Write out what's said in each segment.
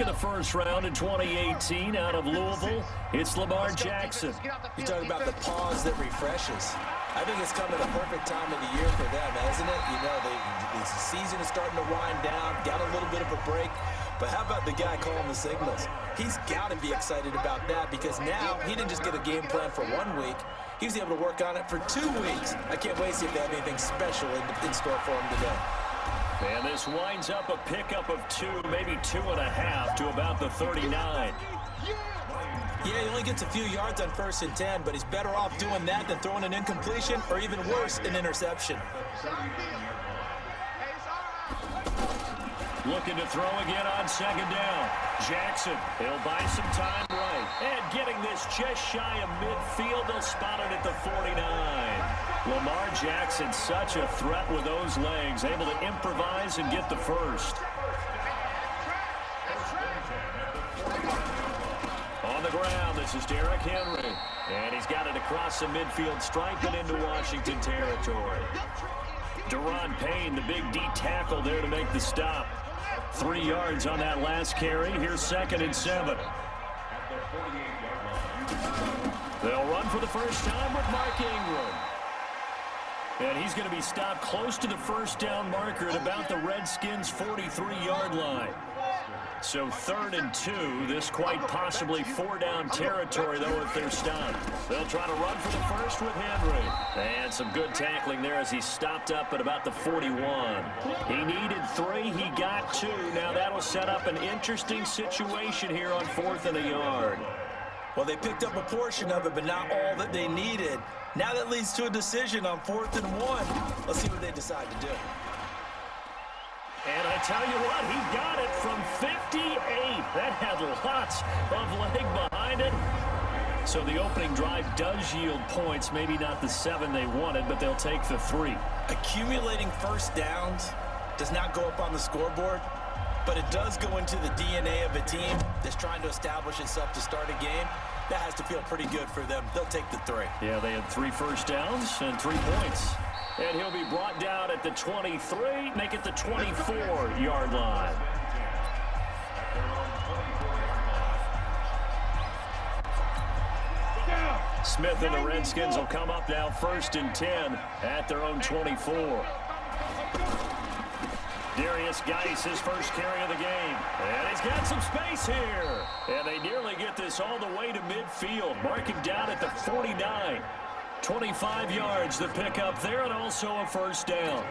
of the first round in 2018 out of Louisville. It's Lamar Jackson. You talk about the pause that refreshes. I think it's come at a perfect time of the year for them, isn't it? You know, the season is starting to wind down, got a little bit of a break. But how about the guy calling the signals? He's got to be excited about that because now he didn't just get a game plan for 1 week. He was able to work on it for 2 weeks. I can't wait to see if they have anything special in store for him today. And this winds up a pickup of 2, maybe 2.5 to about the 39. Yeah, he only gets a few yards on 1st and 10, but he's better off doing that than throwing an incompletion or even worse, an interception. Looking to throw again on 2nd down. Jackson, he'll buy some time right. And getting this just shy of midfield, they'll spot it at the 49. Lamar Jackson, such a threat with those legs, able to improvise and get the first. On the ground, this is Derrick Henry. And he's got it across the midfield stripe and into Washington territory. Deron Payne, the big D tackle there to make the stop. 3 yards on that last carry. Here's 2nd and 7. They'll run for the first time with Mark Ingram. And he's going to be stopped close to the first down marker at about the Redskins' 43-yard line. So 3rd and 2, this quite possibly 4-down territory, though, if they're stopped. They'll try to run for the first with Henry. And some good tackling there as he stopped up at about the 41. He needed 3, he got 2. Now that'll set up an interesting situation here on 4th and a yard. Well, they picked up a portion of it, but not all that they needed. Now that leads to a decision on 4th and 1. Let's see what they decide to do. And I tell you what, he got it from 58. That had lots of leg behind it. So the opening drive does yield points. Maybe not the 7 they wanted, but they'll take the 3. Accumulating first downs does not go up on the scoreboard, but it does go into the DNA of a team that's trying to establish itself to start a game. That has to feel pretty good for them. They'll take the 3. Yeah, they had 3 first downs and 3 points. And he'll be brought down at the 23, make it the 24-yard line. Smith and the Redskins will come up now 1st and 10 at their own 24. Darius Geis, his first carry of the game. And he's got some space here. And they nearly get this all the way to midfield. Marking down at the 49. 25 yards the pickup there, and also a first down.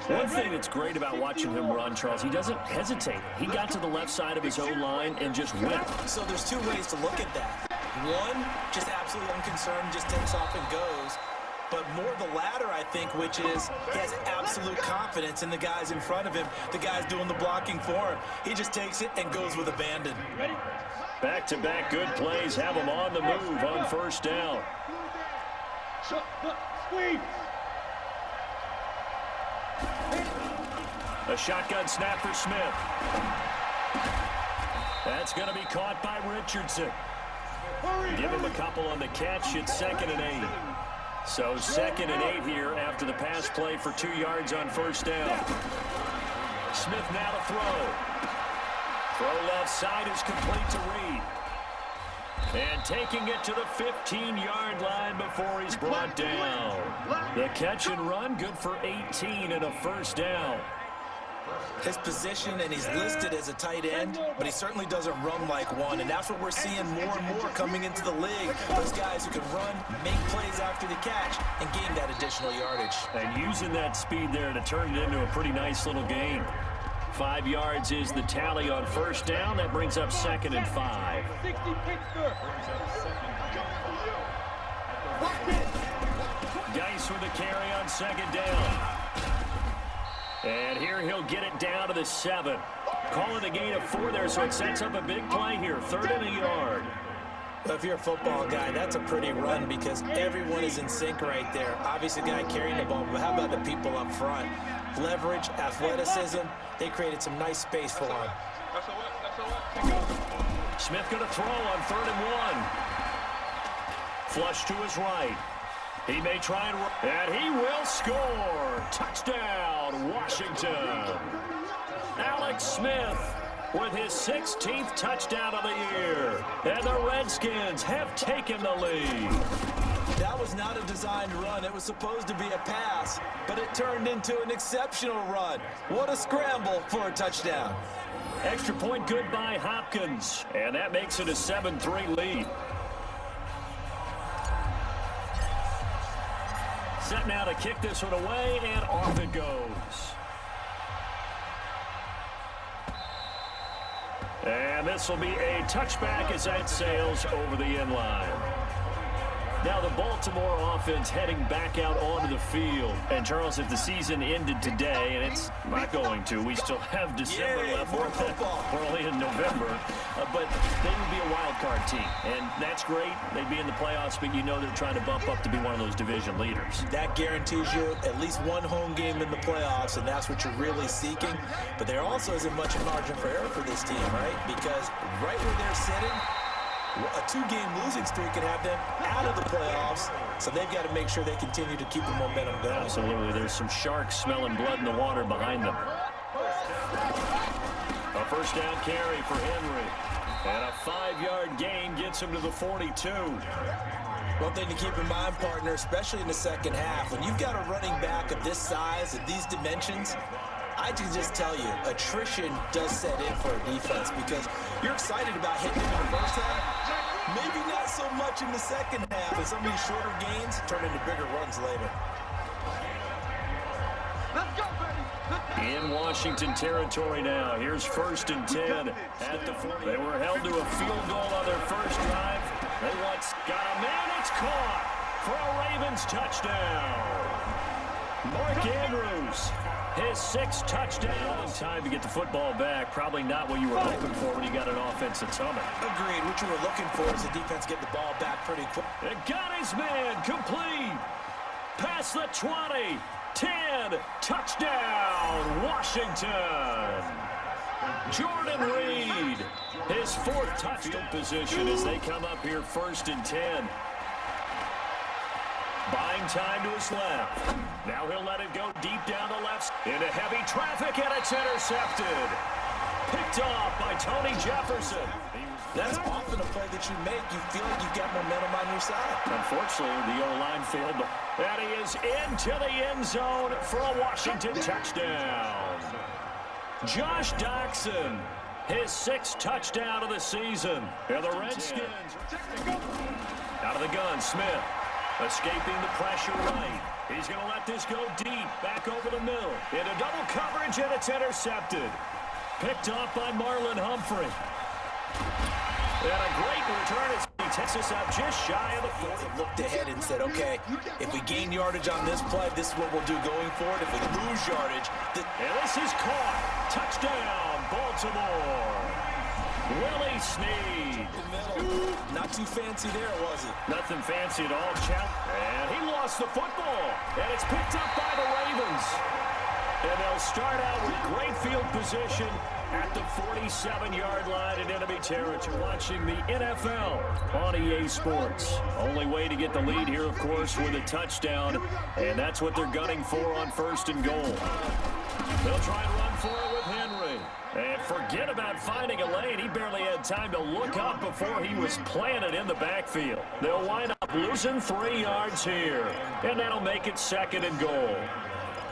One thing that's great about watching him run, Charles, he doesn't hesitate. He got to the left side of his own line and just went. So there's 2 ways to look at that. One, just absolutely unconcerned, just takes off and goes. But more the latter, I think, which is he has absolute confidence in the guys in front of him, the guys doing the blocking for him. He just takes it and goes with abandon. Back-to-back good plays have him on the move on first down. A shotgun snap for Smith. That's going to be caught by Richardson. Give him a couple on the catch. It's 2nd and 8. So 2nd and 8 here after the pass play for 2 yards on first down. Smith now to throw. Throw left side is complete to Reed. And taking it to the 15-yard line before he's brought down. The catch and run, good for 18 and a first down. His position, and he's listed as a tight end, but he certainly doesn't run like one, and that's what we're seeing more and more coming into the league. Those guys who can run, make plays after the catch, and gain that additional yardage. And using that speed there to turn it into a pretty nice little game. 5 yards is the tally on first down. That brings up 2nd and 5. Geis with the carry on 2nd down. And here he'll get it down to the 7. Calling a gain of 4 there, so it sets up a big play here. 3rd and a yard. Well, if you're a football guy, that's a pretty run because everyone is in sync right there. Obviously, the guy carrying the ball, but how about the people up front? Leverage, athleticism, they created some nice space for him. Smith going to throw on 3rd and 1. Flush to his right. He may try and he will score. Touchdown, Washington. Alex Smith with his 16th touchdown of the year. And the Redskins have taken the lead. That was not a designed run. It was supposed to be a pass, but it turned into an exceptional run. What a scramble for a touchdown. Extra point good by Hopkins, and that makes it a 7-3 lead. Set now to kick this one away, and off it goes. And this will be a touchback as that sails over the end line. Now the Baltimore offense heading back out onto the field. And Charles, if the season ended today, and it's not going to, we still have December left. More football. We're only in November, but they would be a wild card team, and that's great. They'd be in the playoffs, but you know they're trying to bump up to be one of those division leaders. That guarantees you at least one home game in the playoffs, and that's what you're really seeking. But there also isn't much of margin for error for this team, right? Because right where they're sitting, a two-game losing streak can have them out of the playoffs, so they've got to make sure they continue to keep the momentum going. Absolutely. There's some sharks smelling blood in the water behind them. A first down carry for Henry. And a 5-yard gain gets him to the 42. One thing to keep in mind, partner, especially in the second half, when you've got a running back of this size, of these dimensions, I can just tell you, attrition does set in for a defense because you're excited about hitting him in the first half. Maybe not so much in the second half, and some of these shorter gains turn into bigger runs later. In Washington territory now. Here's 1st and 10 at the 40. They were held to a field goal on their first drive. They once got a man. It's caught for a Ravens touchdown. Mark Andrews, his 6th touchdown. Time to get the football back. Probably not what you were hoping for when you got an offense that's humming. Agreed. What you were looking for is the defense get the ball back pretty quick. It got his man complete. Past the 20. 10, touchdown, Washington. Jordan Reed, his 4th touchdown position as they come up here 1st and 10. Buying time to his left. Now he'll let it go deep down the left. Into heavy traffic, and it's intercepted. Picked off by Tony Jefferson. That's often a play that you make. You feel like you've got momentum on your side. Unfortunately, the O-line failed. And he is into the end zone for a Washington touchdown. Josh Doxson, his 6th touchdown of the season. And the Redskins out of the gun. Smith escaping the pressure right. He's going to let this go deep. Back over the middle. Into double coverage, and it's intercepted. Picked off by Marlon Humphrey. And a great return as he takes us up just shy of the 40. Looked ahead and said, okay, if we gain yardage on this play, this is what we'll do going forward. If we lose yardage... And this is caught. Touchdown, Baltimore. Willie Snead. Not too fancy there, was it? Nothing fancy at all, Chap. And he lost the football. And it's picked up by the Ravens. And they'll start out with great field position at the 47-yard line in enemy territory. Watching the NFL on EA Sports. Only way to get the lead here, of course, with a touchdown. And that's what they're gunning for on 1st and goal. They'll try and run for it with Henry. And forget about finding a lane. He barely had time to look up before he was planted in the backfield. They'll wind up losing 3 yards here. And that'll make it 2nd and goal.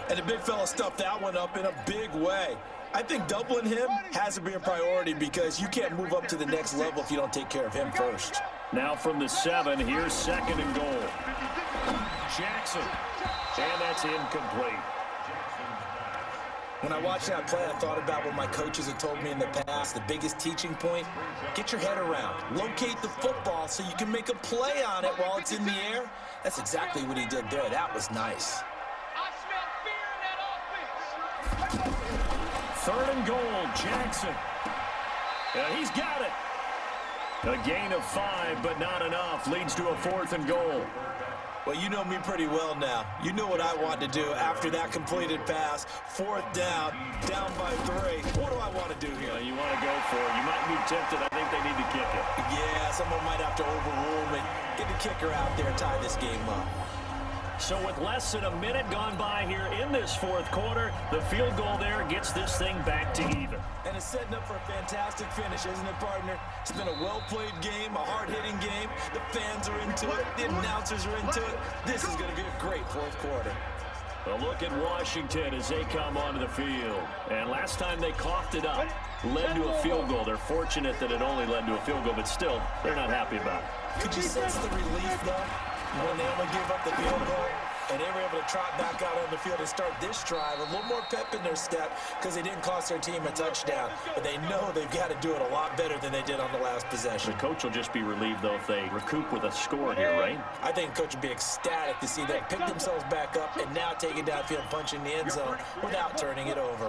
And the big fella stuffed that one up in a big way. I think doubling him has to be a priority because you can't move up to the next level if you don't take care of him first. Now from the 7, here's 2nd and goal. Jackson. And that's incomplete. When I watched that play, I thought about what my coaches had told me in the past. The biggest teaching point, get your head around. Locate the football so you can make a play on it while it's in the air. That's exactly what he did there. That was nice. 3rd and goal, Jackson. And he's got it. A gain of 5, but not enough. Leads to a 4th and goal. Well, you know me pretty well now. You know what I want to do after that completed pass. 4th down, down by 3. What do I want to do here? You want to go for it. You might be tempted. I think they need to kick it. Yeah, someone might have to overrule me. Get the kicker out there and tie this game up. So with less than a minute gone by here in this 4th quarter, the field goal there gets this thing back to even. And it's setting up for a fantastic finish, isn't it, partner? It's been a well-played game, a hard-hitting game. The fans are into it. The announcers are into it. This is going to be a great fourth quarter. A look at Washington as they come onto the field. And last time they coughed it up, led to a field goal. They're fortunate that it only led to a field goal, but still, they're not happy about it. Could you sense the relief, though, when they only gave up the field goal? And they were able to trot back out on the field and start this drive. A little more pep in their step because they didn't cost their team a touchdown. But they know they've got to do it a lot better than they did on the last possession. The coach will just be relieved, though, if they recoup with a score here, right? I think the coach would be ecstatic to see them pick themselves back up and now take it downfield, punching the end zone without turning it over.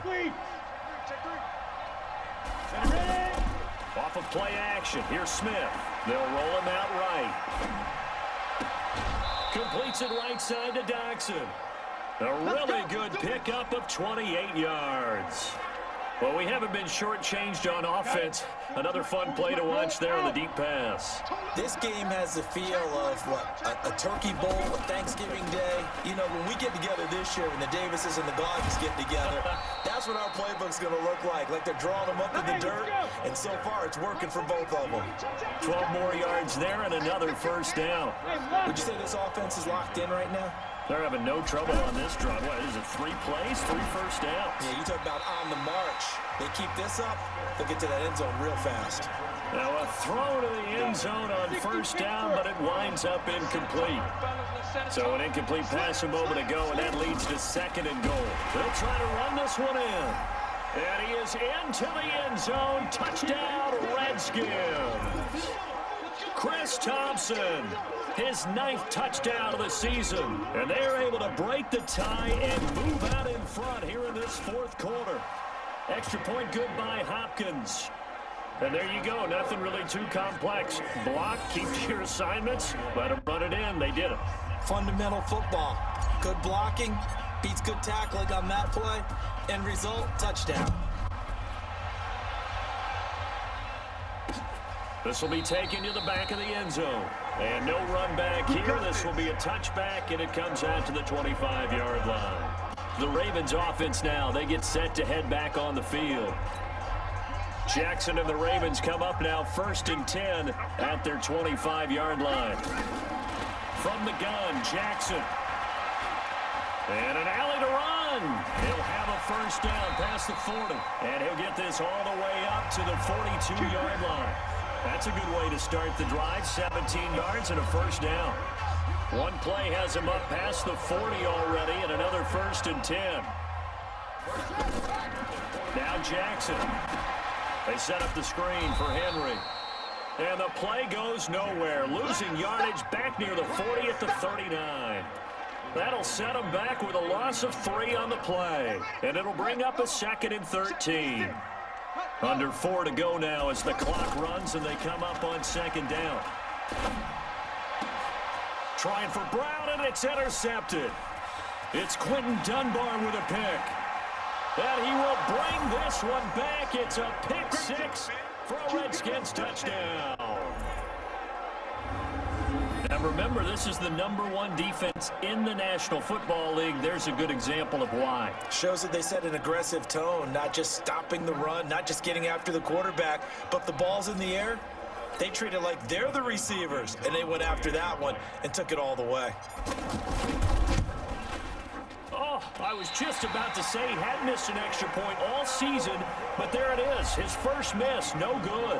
Off of play action, here's Smith. They'll roll him out right. Completes it right side to Doxson. A really good pickup of 28 yards. Well, we haven't been shortchanged on offense. Another fun play to watch there on the deep pass. This game has the feel of, a Turkey Bowl, a Thanksgiving Day. You know, when we get together this year, when the Davises and the Gardens get together, that's what our playbook's going to look like they're drawing them up in the dirt, and so far it's working for both of them. 12 more yards there and another first down. Would you say this offense is locked in right now? They're having no trouble on this drive. What is it, 3 plays, 3 first downs? Yeah, you talk about on the march. They keep this up, they'll get to that end zone real fast. Now a throw to the end zone on first down, but it winds up incomplete. So an incomplete pass a moment ago, and that leads to 2nd and goal. They'll try to run this one in. And he is into the end zone. Touchdown, Redskins. Chris Thompson, his 9th touchdown of the season. And they're able to break the tie and move out in front here in this 4th quarter. Extra point good by Hopkins. And there you go. Nothing really too complex. Block, keep your assignments, let them run it in. They did it. Fundamental football. Good blocking, beats good tackling on that play. End result, touchdown. This will be taken to the back of the end zone. And no run back here. This will be a touchback, and it comes out to the 25-yard line. The Ravens offense now, they get set to head back on the field. Jackson and the Ravens come up now 1st and 10 at their 25-yard line. From the gun, Jackson. And an alley to run. He'll have a first down past the 40. And he'll get this all the way up to the 42-yard line. That's a good way to start the drive. 17 yards and a first down. One play has him up past the 40 already, and another 1st and 10. Now Jackson. They set up the screen for Henry. And the play goes nowhere. Losing yardage back near the 40 at the 39. That'll set them back with a loss of 3 on the play. And it'll bring up a 2nd and 13. Under 4 to go now as the clock runs and they come up on 2nd down. Trying for Brown, and it's intercepted. It's Quentin Dunbar with a pick. And he will bring this one back. It's a pick 6 for a Redskins touchdown. Now remember, this is the #1 defense in the National Football League. There's a good example of why. Shows that they set an aggressive tone, not just stopping the run, not just getting after the quarterback, but the ball's in the air. They treat it like they're the receivers, and they went after that one and took it all the way. Oh, I was just about to say he had missed an extra point all season, but there it is. His first miss, no good.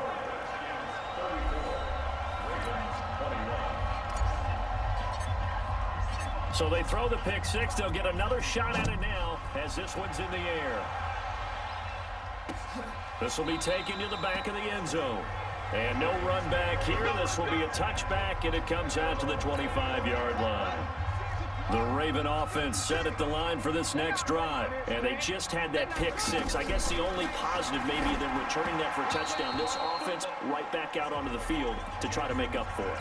So they throw the pick 6. They'll get another shot at it now as this one's in the air. This will be taken to the back of the end zone. And no run back here. This will be a touchback, and it comes out to the 25-yard line. The Raven offense set at the line for this next drive. And they just had that pick 6. I guess the only positive maybe they're returning that for a touchdown. This offense right back out onto the field to try to make up for it.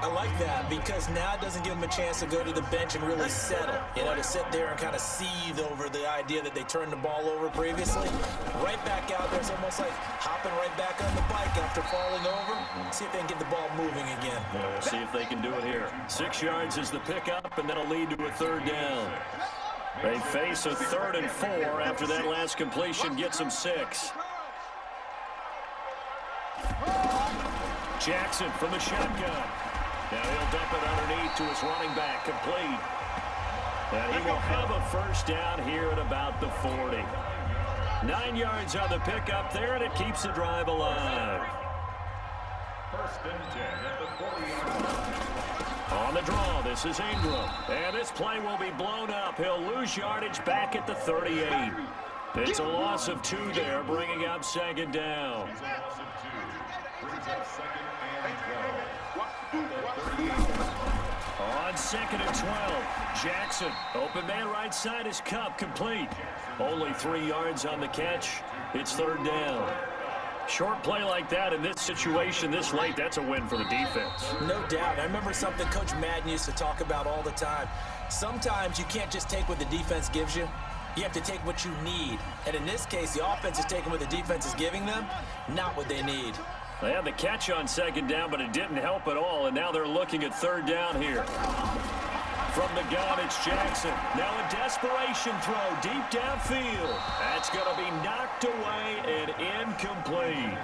I like that because now it doesn't give them a chance to go to the bench and really settle. You know, to sit there and kind of seethe over the idea that they turned the ball over previously. Right back out there, it's almost like hopping right back on the bike after falling over. See if they can get the ball moving again. Yeah, we'll see if they can do it here. 6 yards is the pickup, and that'll lead to a 3rd down. They face a 3rd and 4 after that last completion gets them 6. Jackson from the shotgun. Now he'll dump it underneath to his running back, complete. And he will have a first down here at about the 40. 9 yards on the pickup there, and it keeps the drive alive. First and 10 at the 40-yard line. On the draw, this is Ingram. And this play will be blown up. He'll lose yardage back at the 38. It's a loss of 2 there, bringing up second down. It's a loss of 2. Brings up second and 12. On second and 12, Jackson. Open man right side is Cup, complete. Only 3 yards on the catch. It's third down. Short play like that in this situation this late, that's a win for the defense. No doubt. I remember something Coach Madden used to talk about all the time. Sometimes you can't just take what the defense gives you. You have to take what you need. And in this case, the offense is taking what the defense is giving them, not what they need. They had the catch on second down, but it didn't help at all, and now they're looking at third down here. From the gun, it's Jackson. Now a desperation throw deep downfield. That's going to be knocked away and incomplete.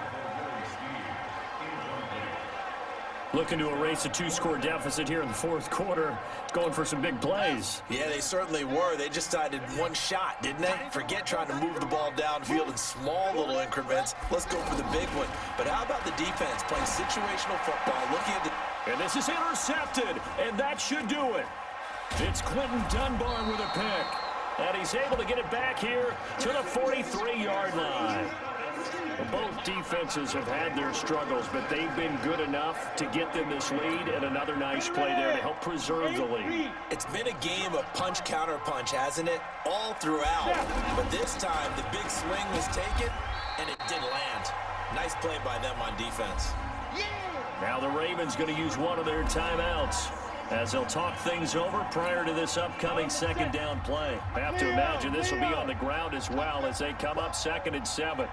Looking to erase a 2-score deficit here in the fourth quarter. Going for some big plays. Yeah, they certainly were. They just decided one shot, didn't they? Forget trying to move the ball downfield in small little increments. Let's go for the big one. But how about the defense playing situational football, looking at the... And this is intercepted, and that should do it. It's Quentin Dunbar with a pick. And he's able to get it back here to the 43-yard line. Both defenses have had their struggles, but they've been good enough to get them this lead, and another nice play there to help preserve the lead. It's been a game of punch-counter-punch, hasn't it? All throughout. But this time, the big swing was taken, and it didn't land. Nice play by them on defense. Now the Ravens going to use one of their timeouts as they'll talk things over prior to this upcoming second down play. I have to imagine this will be on the ground as well as they come up 2nd and 7.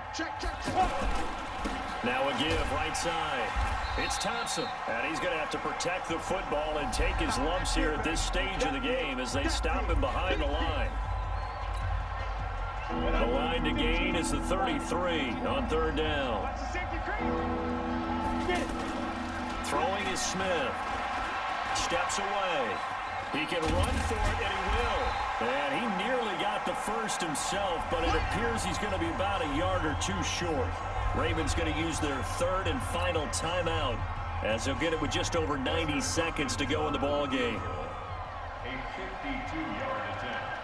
Now a give right side. It's Thompson, and he's going to have to protect the football and take his lumps here at this stage of the game as they stop him behind the line. The line to gain is the 33 on third down. Throwing is Smith. Steps away. He can run for it, and he will. And he nearly got the first himself, but it appears he's going to be about a yard or 2 short. Ravens going to use their third and final timeout as they'll get it with just over 90 seconds to go in the ball game. A 52-yard attempt.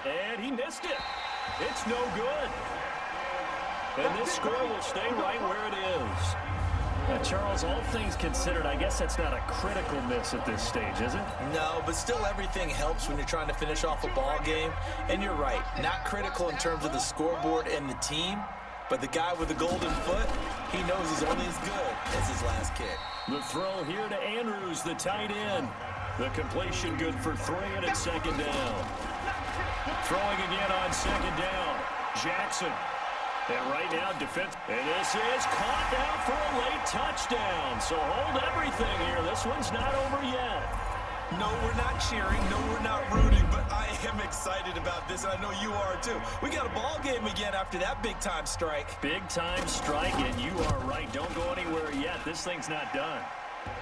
And he missed it. It's no good. And this score will stay right where it is. Charles, all things considered, I guess that's not a critical miss at this stage, is it? No, but still everything helps when you're trying to finish off a ball game. And you're right, not critical in terms of the scoreboard and the team, but the guy with the golden foot, he knows he's only as good as his last kick. The throw here to Andrews, the tight end. The completion good for 3, and it's second down. Throwing again on second down. Jackson. And right now, defense. And this is caught down for a late touchdown. So hold everything here. This one's not over yet. No, we're not cheering. No, we're not rooting. But I am excited about this. I know you are, too. We got a ball game again after that big-time strike. Big-time strike, and you are right. Don't go anywhere yet. This thing's not done.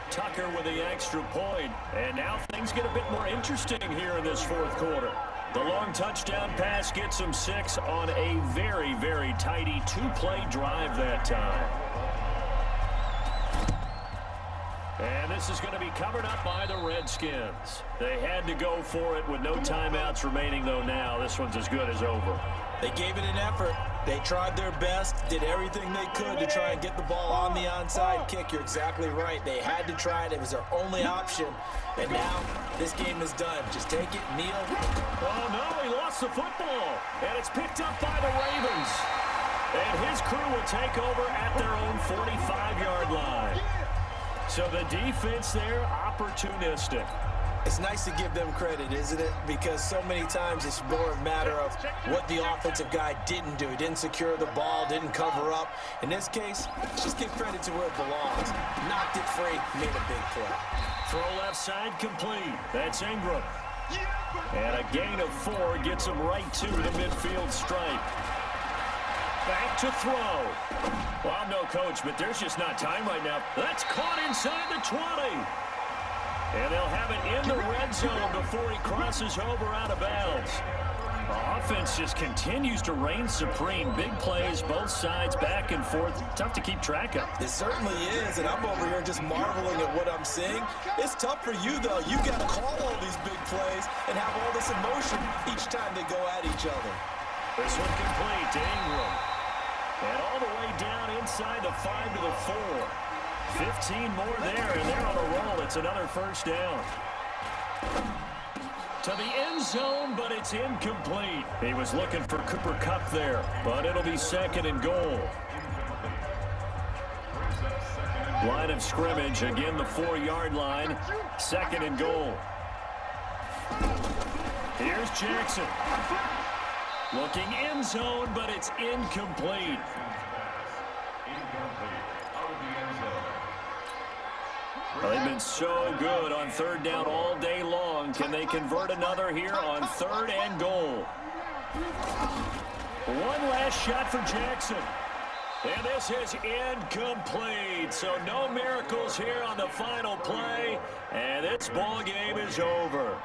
Tucker with the extra point. And now things get a bit more interesting here in this fourth quarter. The long touchdown pass gets him 6 on a very, very tidy 2-play drive that time. And this is going to be covered up by the Redskins. They had to go for it with no timeouts remaining, though now. This one's as good as over. They gave it an effort. They tried their best, did everything they could to try and get the ball on the onside kick. You're exactly right. They had to try it. It was their only option. And now this game is done. Just take it, kneel. Oh, no, he lost the football. And it's picked up by the Ravens. And his crew will take over at their own 45-yard line. So the defense there, opportunistic. It's nice to give them credit, isn't it? Because so many times it's more a matter of what the offensive guy didn't do. Didn't secure the ball, didn't cover up. In this case, just give credit to where it belongs. Knocked it free, made a big play. Throw left side complete. That's Ingram. And a gain of 4 gets him right to the midfield stripe. Back to throw. Well, I'm no coach, but there's just not time right now. That's caught inside the 20. And they'll have it in the red zone before he crosses over out of bounds. The offense just continues to reign supreme. Big plays, both sides, back and forth. Tough to keep track of. It certainly is, and I'm over here just marveling at what I'm seeing. It's tough for you, though. You got to call all these big plays and have all this emotion each time they go at each other. This one complete to Ingram. And all the way down inside the 5 to the 4. 15 more there, and they're on a roll. It's another first down. To the end zone, but it's incomplete. He was looking for Cooper Kupp there, but it'll be 2nd and goal. Line of scrimmage, again the 4-yard line. 2nd and goal. Here's Jackson. Looking end zone, but it's incomplete. Well, they've been so good on 3rd down all day long. Can they convert another here on 3rd and goal? One last shot for Jackson. And this is incomplete. So no miracles here on the final play. And this ball game is over.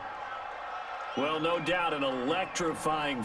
Well, no doubt an electrifying